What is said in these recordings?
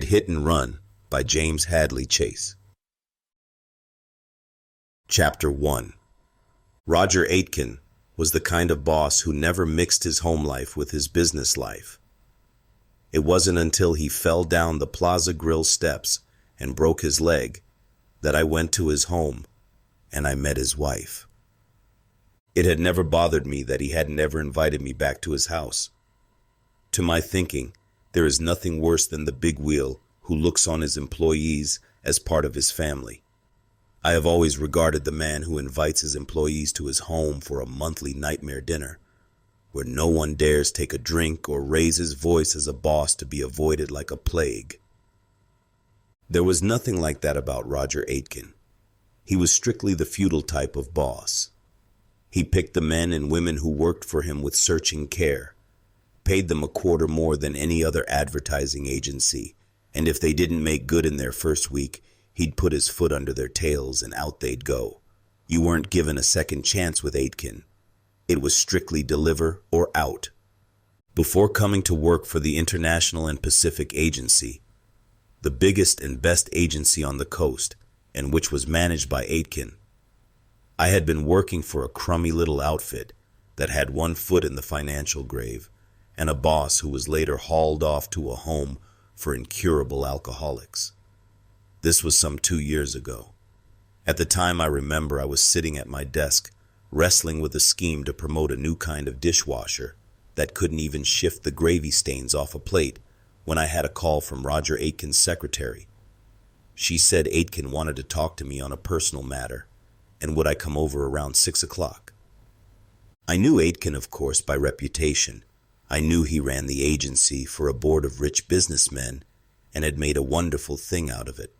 Hit and Run by James Hadley Chase. Chapter 1. Roger Aitken was the kind of boss who never mixed his home life with his business life. It wasn't until he fell down the Plaza Grill steps and broke his leg that I went to his home and I met his wife. It had never bothered me that he hadn't ever invited me back to his house. To my thinking, there is nothing worse than the big wheel who looks on his employees as part of his family. I have always regarded the man who invites his employees to his home for a monthly nightmare dinner, where no one dares take a drink or raise his voice as a boss, to be avoided like a plague. There was nothing like that about Roger Aitken. He was strictly the feudal type of boss. He picked the men and women who worked for him with searching care, paid them a quarter more than any other advertising agency, and if they didn't make good in their first week, he'd put his foot under their tails and out they'd go. You weren't given a second chance with Aitken. It was strictly deliver or out. Before coming to work for the International and Pacific Agency, the biggest and best agency on the coast, and which was managed by Aitken, I had been working for a crummy little outfit that had one foot in the financial grave, and a boss who was later hauled off to a home for incurable alcoholics. This was some 2 years ago. At the time, I remember I was sitting at my desk, wrestling with a scheme to promote a new kind of dishwasher that couldn't even shift the gravy stains off a plate, when I had a call from Roger Aitken's secretary. She said Aitken wanted to talk to me on a personal matter, and would I come over around 6 o'clock. I knew Aitken, of course, by reputation. I knew he ran the agency for a board of rich businessmen and had made a wonderful thing out of it.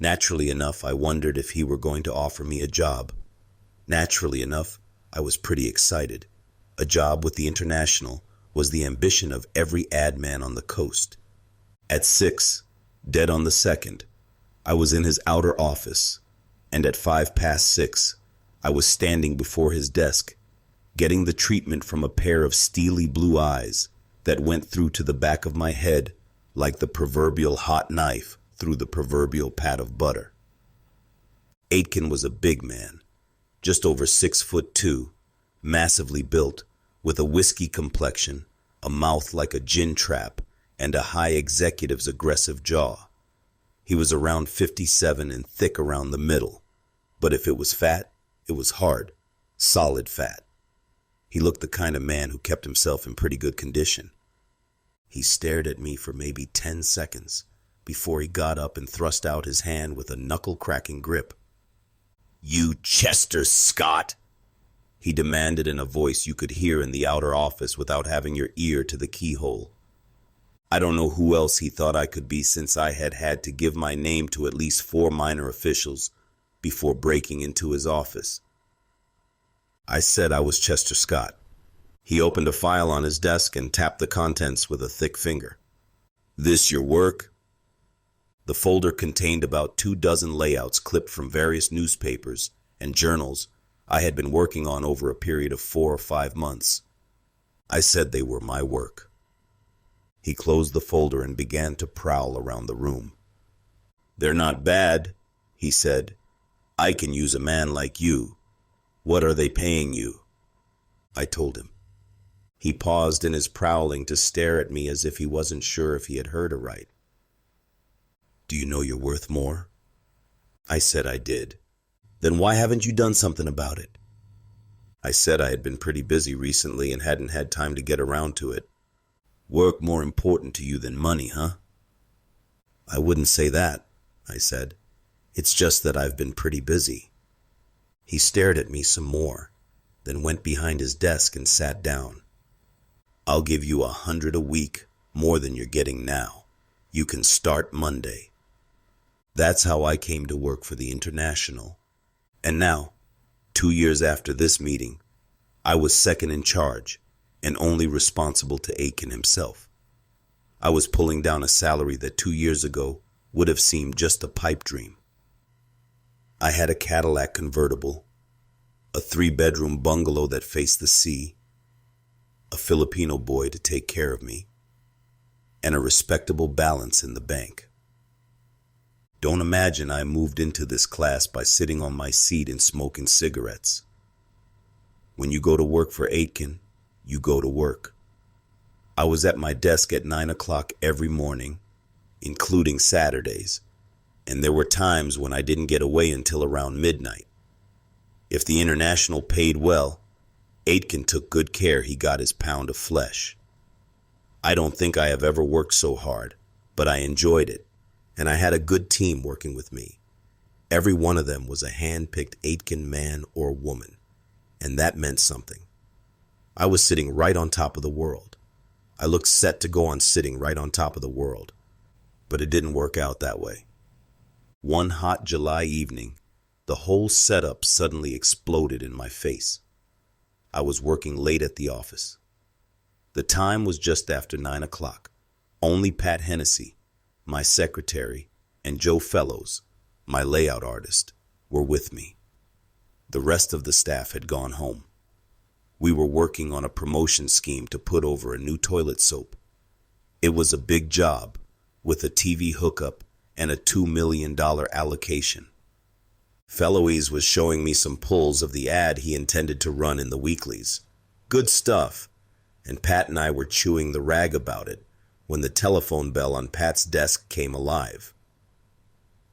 Naturally enough, I wondered if he were going to offer me a job. Naturally enough, I was pretty excited. A job with the International was the ambition of every ad man on the coast. At 6, dead on the second, I was in his outer office, and at 6:05, I was standing before his desk, getting the treatment from a pair of steely blue eyes that went through to the back of my head like the proverbial hot knife through the proverbial pat of butter. Aitken was a big man, just over 6'2", massively built, with a whiskey complexion, a mouth like a gin trap, and a high executive's aggressive jaw. He was around 57 and thick around the middle, but if it was fat, it was hard, solid fat. He looked the kind of man who kept himself in pretty good condition. He stared at me for maybe 10 seconds before he got up and thrust out his hand with a knuckle-cracking grip. "You Chester Scott!" he demanded in a voice you could hear in the outer office without having your ear to the keyhole. I don't know who else he thought I could be, since I had had to give my name to at least 4 minor officials before breaking into his office. I said I was Chester Scott. He opened a file on his desk and tapped the contents with a thick finger. "This your work?" The folder contained about 24 layouts clipped from various newspapers and journals I had been working on over a period of 4 or 5 months. I said they were my work. He closed the folder and began to prowl around the room. "They're not bad," he said. "I can use a man like you. What are they paying you?" I told him. He paused in his prowling to stare at me as if he wasn't sure if he had heard aright. "Do you know you're worth more?" I said I did. "Then why haven't you done something about it?" I said I had been pretty busy recently and hadn't had time to get around to it. "Work more important to you than money, huh?" "I wouldn't say that," I said. "It's just that I've been pretty busy." He stared at me some more, then went behind his desk and sat down. "I'll give you 100 a week, more than you're getting now. You can start Monday." That's how I came to work for the International. And now, 2 years after this meeting, I was second in charge and only responsible to Aitken himself. I was pulling down a salary that 2 years ago would have seemed just a pipe dream. I had a Cadillac convertible, a 3-bedroom bungalow that faced the sea, a Filipino boy to take care of me, and a respectable balance in the bank. Don't imagine I moved into this class by sitting on my seat and smoking cigarettes. When you go to work for Aitken, you go to work. I was at my desk at 9 o'clock every morning, including Saturdays, and there were times when I didn't get away until around midnight. If the International paid well, Aitken took good care he got his pound of flesh. I don't think I have ever worked so hard, but I enjoyed it, and I had a good team working with me. Every one of them was a hand-picked Aitken man or woman, and that meant something. I was sitting right on top of the world. I looked set to go on sitting right on top of the world, but it didn't work out that way. One hot July evening, the whole setup suddenly exploded in my face. I was working late at the office. The time was just after 9 o'clock. Only Pat Hennessy, my secretary, and Joe Fellows, my layout artist, were with me. The rest of the staff had gone home. We were working on a promotion scheme to put over a new toilet soap. It was a big job, with a TV hookup and a $2 million allocation. Fellows was showing me some pulls of the ad he intended to run in the weeklies. Good stuff, and Pat and I were chewing the rag about it when the telephone bell on Pat's desk came alive.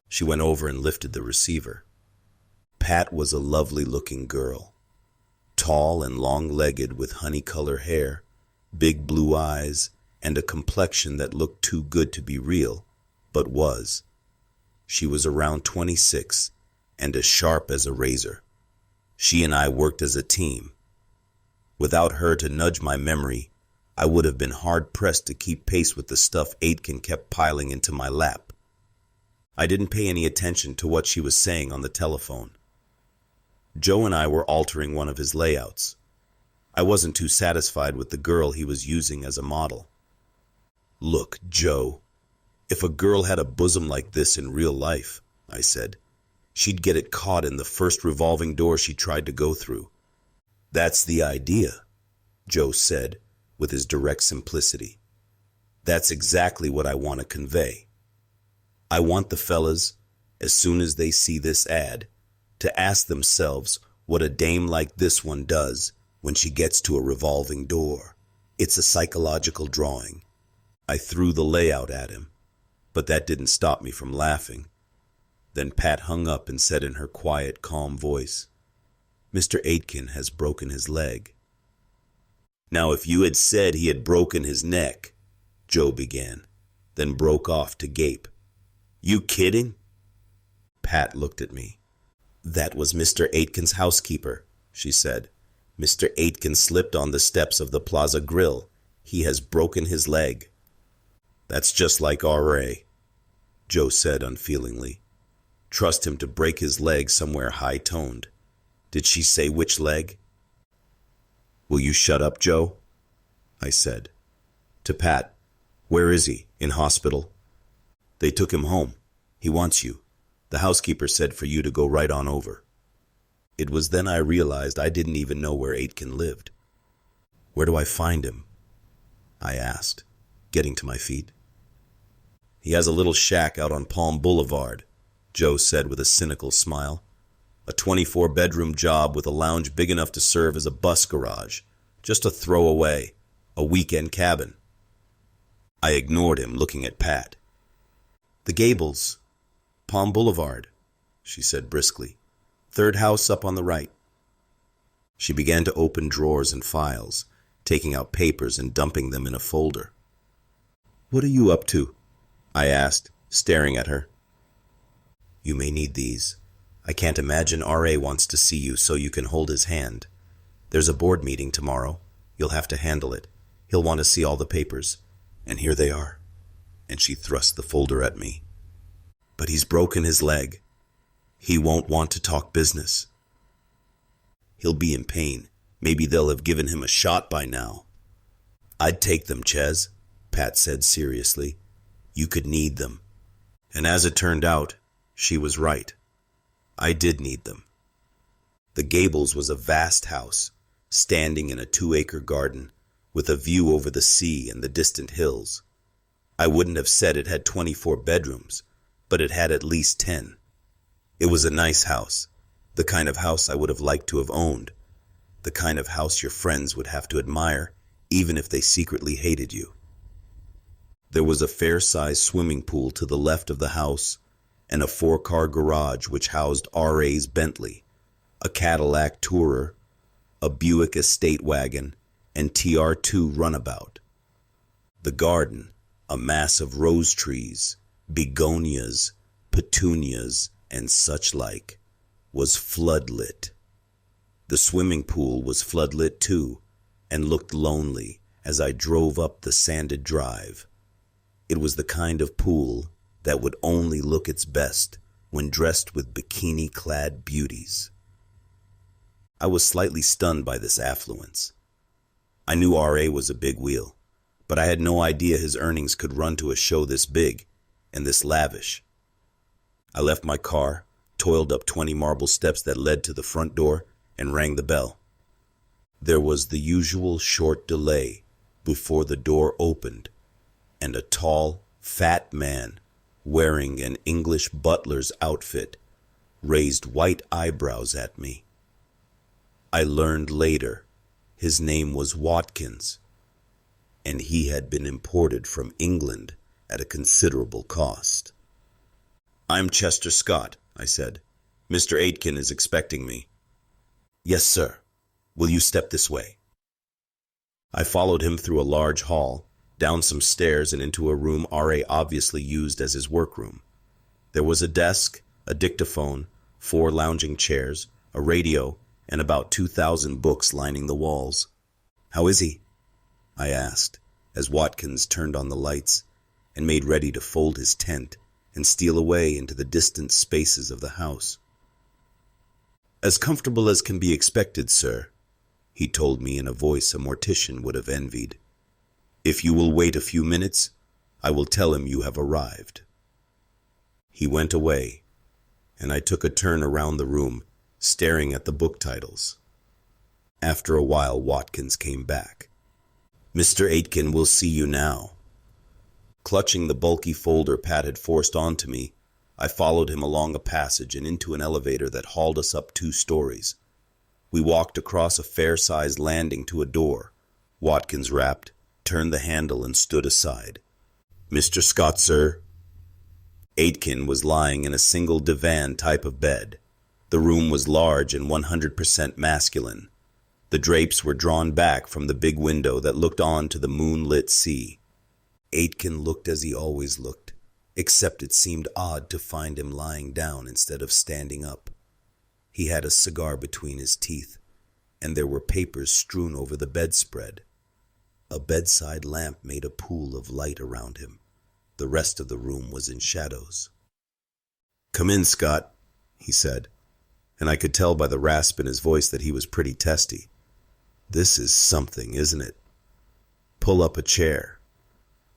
She went over and lifted the receiver. Pat was a lovely-looking girl, tall and long-legged with honey-color hair, big blue eyes, and a complexion that looked too good to be real, but was. She was around 26 and as sharp as a razor. She and I worked as a team. Without her to nudge my memory, I would have been hard-pressed to keep pace with the stuff Aitken kept piling into my lap. I didn't pay any attention to what she was saying on the telephone. Joe and I were altering one of his layouts. I wasn't too satisfied with the girl he was using as a model. "Look, Joe, if a girl had a bosom like this in real life," I said, "she'd get it caught in the first revolving door she tried to go through." "That's the idea," Joe said with his direct simplicity. "That's exactly what I want to convey. I want the fellas, as soon as they see this ad, to ask themselves what a dame like this one does when she gets to a revolving door. It's a psychological drawing." I threw the layout at him, but that didn't stop me from laughing. Then Pat hung up and said in her quiet, calm voice, "Mr. Aitken has broken his leg." "Now, if you had said he had broken his neck," Joe began, then broke off to gape. "You kidding?" Pat looked at me. "That was Mr. Aitken's housekeeper," she said. "Mr. Aitken slipped on the steps of the Plaza Grill. He has broken his leg." "That's just like R.A.," Joe said unfeelingly. "Trust him to break his leg somewhere high-toned. Did she say which leg?" "Will you shut up, Joe?" I said. To Pat, "Where is he? In hospital?" "They took him home. He wants you. The housekeeper said for you to go right on over." It was then I realized I didn't even know where Aitken lived. "Where do I find him?" I asked, getting to my feet. "He has a little shack out on Palm Boulevard," Joe said with a cynical smile. "A 24-bedroom job with a lounge big enough to serve as a bus garage. Just a throwaway, a weekend cabin." I ignored him, looking at Pat. "The Gables, Palm Boulevard," she said briskly. "Third house up on the right." She began to open drawers and files, taking out papers and dumping them in a folder. "What are you up to?" I asked, staring at her. "You may need these. I can't imagine R.A. wants to see you so you can hold his hand. There's a board meeting tomorrow. You'll have to handle it. He'll want to see all the papers. And here they are." And she thrust the folder at me. "But he's broken his leg. He won't want to talk business. He'll be in pain. Maybe they'll have given him a shot by now." "I'd take them, Ches," Pat said seriously. "You could need them." And as it turned out, she was right. I did need them. The Gables was a vast house, standing in a 2-acre garden, with a view over the sea and the distant hills. I wouldn't have said it had 24 bedrooms, but it had at least 10. It was a nice house, the kind of house I would have liked to have owned, the kind of house your friends would have to admire, even if they secretly hated you. There was a fair-sized swimming pool to the left of the house, and a 4-car garage which housed R.A.'s Bentley, a Cadillac Tourer, a Buick estate wagon, and TR2 runabout. The garden, a mass of rose trees, begonias, petunias, and such like, was floodlit. The swimming pool was floodlit too, and looked lonely as I drove up the sanded drive. It was the kind of pool that would only look its best when dressed with bikini-clad beauties. I was slightly stunned by this affluence. I knew R.A. was a big wheel, but I had no idea his earnings could run to a show this big and this lavish. I left my car, toiled up 20 marble steps that led to the front door, and rang the bell. There was the usual short delay before the door opened, and a tall, fat man wearing an English butler's outfit raised white eyebrows at me. I learned later his name was Watkins, and he had been imported from England at a considerable cost. "I'm Chester Scott," I said. "Mr. Aitken is expecting me." "Yes, sir. Will you step this way?" I followed him through a large hall, down some stairs, and into a room R.A. obviously used as his workroom. There was a desk, a dictaphone, 4 lounging chairs, a radio, and about 2,000 books lining the walls. "How is he?" I asked, as Watkins turned on the lights and made ready to fold his tent and steal away into the distant spaces of the house. "As comfortable as can be expected, sir," he told me in a voice a mortician would have envied. "If you will wait a few minutes, I will tell him you have arrived." He went away, and I took a turn around the room, staring at the book titles. After a while, Watkins came back. "Mr. Aitken will see you now." Clutching the bulky folder Pat had forced onto me, I followed him along a passage and into an elevator that hauled us up 2 stories. We walked across a fair-sized landing to a door. Watkins rapped, turned the handle, and stood aside. "Mr. Scott, sir." Aitken was lying in a single divan type of bed. The room was large and 100% masculine. The drapes were drawn back from the big window that looked on to the moonlit sea. Aitken looked as he always looked, except it seemed odd to find him lying down instead of standing up. He had a cigar between his teeth, and there were papers strewn over the bedspread. A bedside lamp made a pool of light around him. The rest of the room was in shadows. "Come in, Scott," he said, and I could tell by the rasp in his voice that he was pretty testy. "This is something, isn't it? Pull up a chair.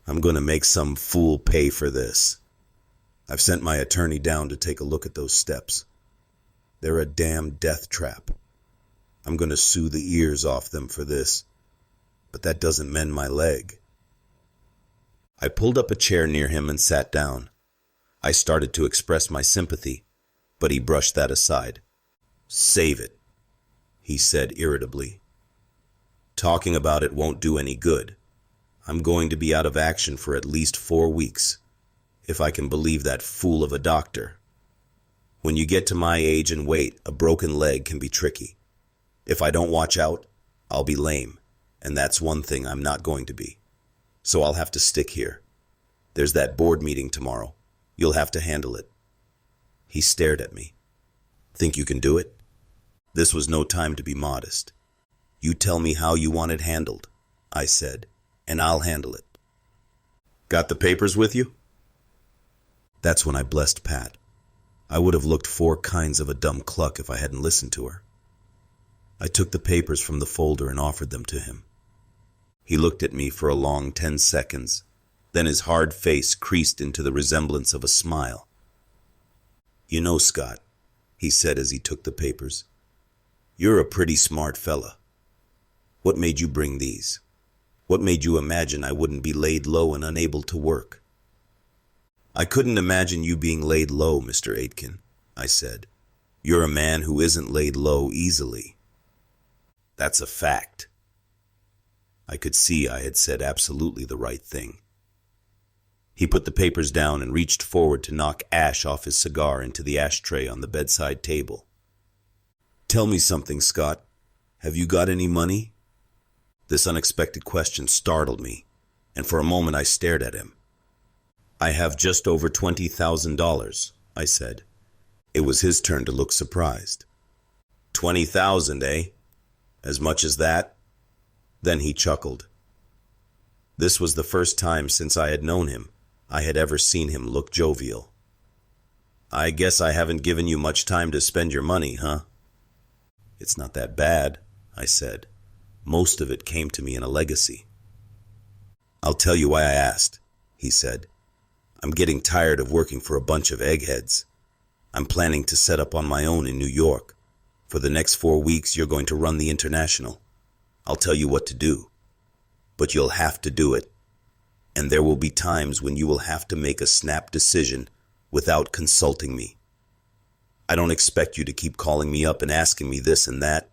I'm going to make some fool pay for this. I've sent my attorney down to take a look at those steps. They're a damn death trap. I'm going to sue the ears off them for this, but that doesn't mend my leg." I pulled up a chair near him and sat down. I started to express my sympathy, but he brushed that aside. "Save it," he said irritably. "Talking about it won't do any good. I'm going to be out of action for at least 4 weeks, if I can believe that fool of a doctor. When you get to my age and weight, a broken leg can be tricky. If I don't watch out, I'll be lame, and that's one thing I'm not going to be. So I'll have to stick here. There's that board meeting tomorrow. You'll have to handle it." He stared at me. "Think you can do it?" This was no time to be modest. "You tell me how you want it handled," I said, "and I'll handle it." "Got the papers with you?" That's when I blessed Pat. I would have looked 4 kinds of a dumb cluck if I hadn't listened to her. I took the papers from the folder and offered them to him. He looked at me for a long 10 seconds, then his hard face creased into the resemblance of a smile. "You know, Scott," he said as he took the papers, "you're a pretty smart fella. What made you bring these?" What made you imagine I wouldn't be laid low and unable to work? I couldn't imagine you being laid low, Mr. Aitken, I said. You're a man who isn't laid low easily. That's a fact. I could see I had said absolutely the right thing. He put the papers down and reached forward to knock ash off his cigar into the ashtray on the bedside table. Tell me something, Scott. Have you got any money? This unexpected question startled me, and for a moment I stared at him. I have just over $20,000, I said. It was his turn to look surprised. 20,000, eh? As much as that? Then he chuckled. This was the first time since I had known him I had ever seen him look jovial. I guess I haven't given you much time to spend your money, huh? It's not that bad, I said. Most of it came to me in a legacy. I'll tell you why I asked, he said. I'm getting tired of working for a bunch of eggheads. I'm planning to set up on my own in New York. For the next 4 weeks, you're going to run the International. I'll tell you what to do, but you'll have to do it. And there will be times when you will have to make a snap decision without consulting me. I don't expect you to keep calling me up and asking me this and that.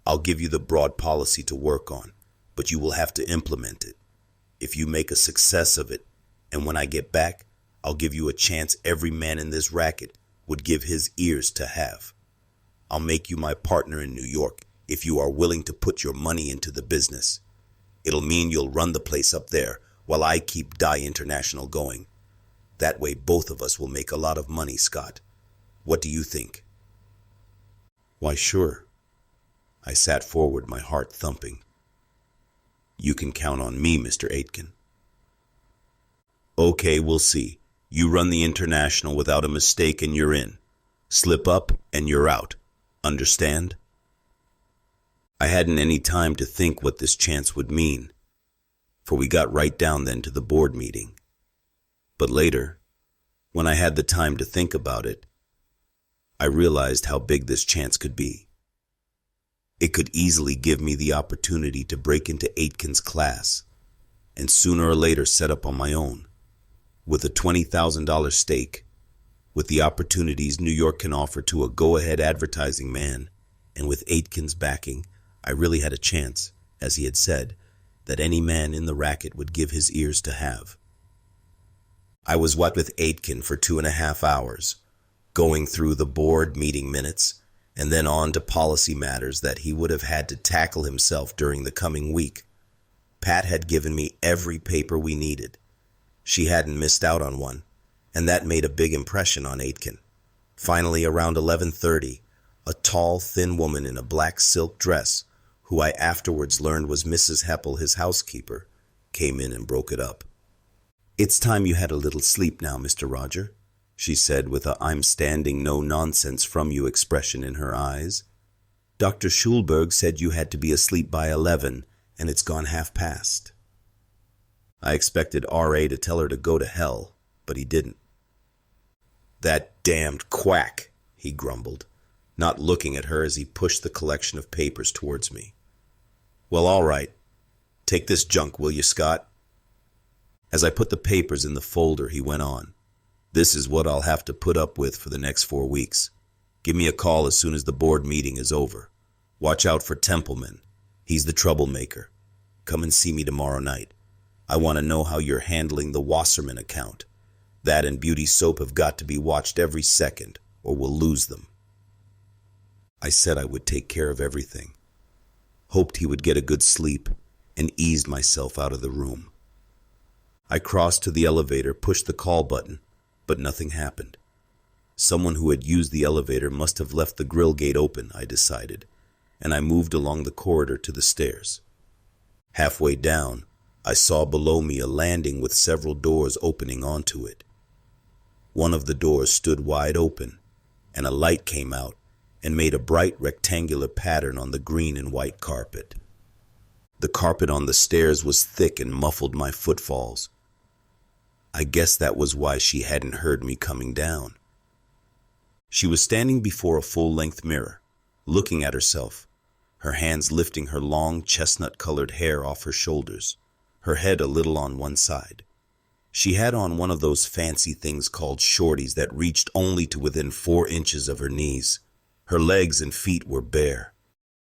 I'll give you the broad policy to work on, but you will have to implement it. If you make a success of it, and when I get back, I'll give you a chance every man in this racket would give his ears to have. I'll make you my partner in New York if you are willing to put your money into the business. It'll mean you'll run the place up there while I keep Die International going. That way both of us will make a lot of money, Scott. What do you think? Why, sure. I sat forward, my heart thumping. You can count on me, Mr. Aitken. Okay, we'll see. You run the International without a mistake and you're in. Slip up and you're out. Understand? I hadn't any time to think what this chance would mean, for we got right down then to the board meeting. But later, when I had the time to think about it, I realized how big this chance could be. It could easily give me the opportunity to break into Aitken's class and sooner or later set up on my own, with a $20,000 stake, with the opportunities New York can offer to a go-ahead advertising man, and with Aitken's backing, I really had a chance, as he had said, that any man in the racket would give his ears to have. I was with Aitken for 2.5 hours, going through the board meeting minutes, and then on to policy matters that he would have had to tackle himself during the coming week. Pat had given me every paper we needed. She hadn't missed out on one, and that made a big impression on Aitken. Finally, around 11:30, a tall, thin woman in a black silk dress, who I afterwards learned was Mrs. Heppel, his housekeeper, came in and broke it up. "It's time you had a little sleep now, Mr. Roger," she said with a "I'm standing no nonsense from you" expression in her eyes. "Dr. Schulberg said you had to be asleep by 11, and it's gone 1/2 past. I expected R.A. to tell her to go to hell, but he didn't. "That damned quack," he grumbled, not looking at her as he pushed the collection of papers towards me. "Well, all right. Take this junk, will you, Scott?" As I put the papers in the folder, he went on. "This is what I'll have to put up with for the next 4 weeks. Give me a call as soon as the board meeting is over. Watch out for Templeman. He's the troublemaker. Come and see me tomorrow night. I want to know how you're handling the Wasserman account. That and Beauty Soap have got to be watched every second, or we'll lose them." I said I would take care of everything, hoped he would get a good sleep, and eased myself out of the room. I crossed to the elevator, pushed the call button, but nothing happened. Someone who had used the elevator must have left the grill gate open, I decided, and I moved along the corridor to the stairs. Halfway down, I saw below me a landing with several doors opening onto it. One of the doors stood wide open, and a light came out and made a bright rectangular pattern on the green and white carpet. The carpet on the stairs was thick and muffled my footfalls. I guess that was why she hadn't heard me coming down. She was standing before a full-length mirror, looking at herself, her hands lifting her long chestnut-colored hair off her shoulders, her head a little on one side. She had on one of those fancy things called shorties that reached only to within 4 inches of her knees. Her legs and feet were bare,